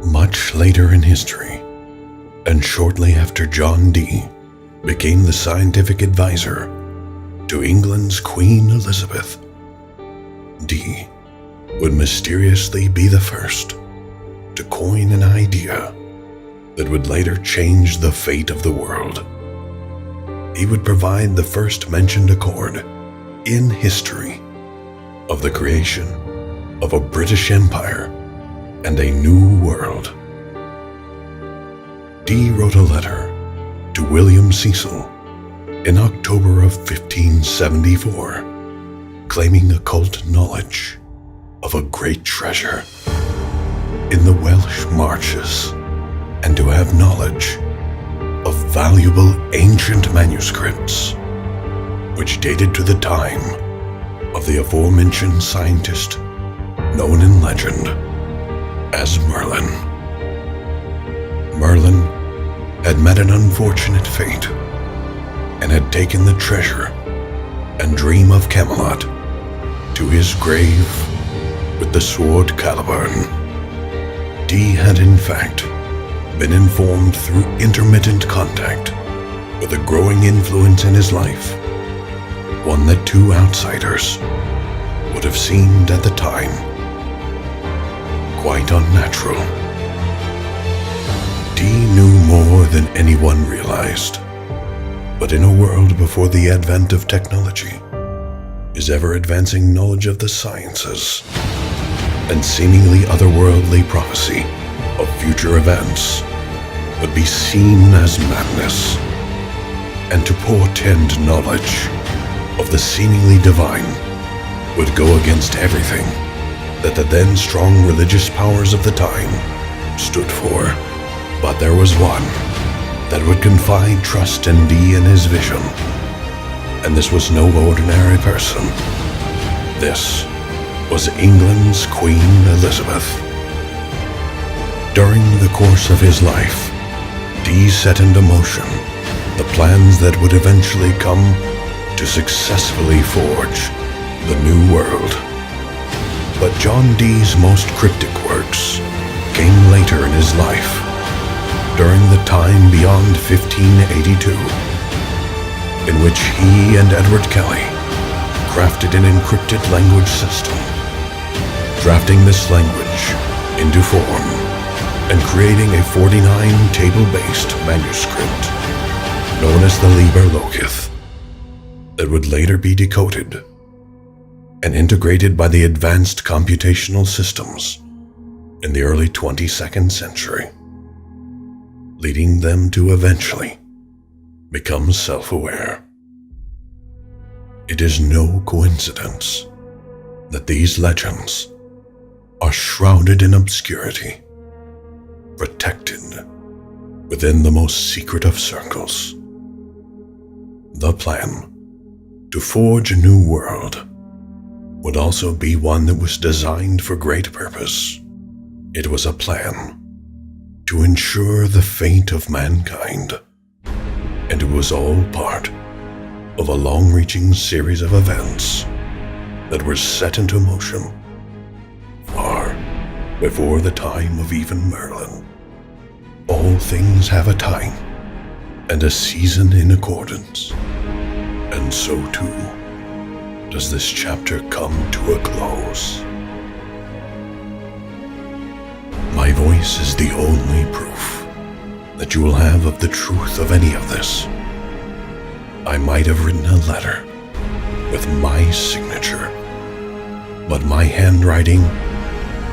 Much later in history, and shortly after John Dee became the scientific advisor to England's Queen Elizabeth, Dee would mysteriously be the first to coin an idea that would later change the fate of the world. He would provide the first mentioned accord in history of the creation of a British Empire and a new world. Dee wrote a letter to William Cecil in October of 1574, claiming occult knowledge of a great treasure in the Welsh marches, and to have knowledge of valuable ancient manuscripts, which dated to the time of the aforementioned scientist known in legend as Merlin. Merlin had met an unfortunate fate and had taken the treasure and dream of Camelot to his grave with the sword Caliburn. Dee had in fact been informed through intermittent contact with a growing influence in his life, one that two outsiders would have seemed at the time quite unnatural. Dee knew more than anyone realized, but in a world before the advent of technology, his ever-advancing knowledge of the sciences and seemingly otherworldly prophecy of future events would be seen as madness, and to portend knowledge of the seemingly divine would go against everything that the then strong religious powers of the time stood for. But there was one that would confide trust in Dee and his vision, and this was no ordinary person. This was England's Queen Elizabeth. During the course of his life, Dee set into motion the plans that would eventually come to successfully forge the New World. But John Dee's most cryptic works came later in his life, during the time beyond 1582, in which he and Edward Kelly crafted an encrypted language system, drafting this language into form and creating a 49-table-based manuscript known as the Liber Loci that would later be decoded and integrated by the advanced computational systems in the early 22nd century, leading them to eventually become self-aware. It is no coincidence that these legends are shrouded in obscurity, protected within the most secret of circles. The plan to forge a new world would also be one that was designed for great purpose. It was a plan to ensure the fate of mankind, and it was all part of a long-reaching series of events that were set into motion far before the time of even Merlin. All things have a time and a season in accordance, and so too does this chapter come to a close. My voice is the only proof that you will have of the truth of any of this. I might have written a letter with my signature, but my handwriting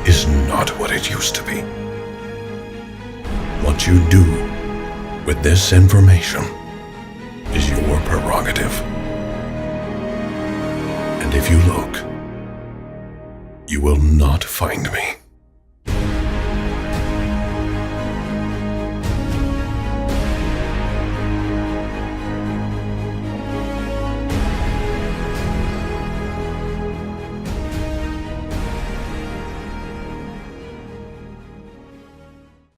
is not what it used to be. What you do with this information is your prerogative. And if you look, you will not find me.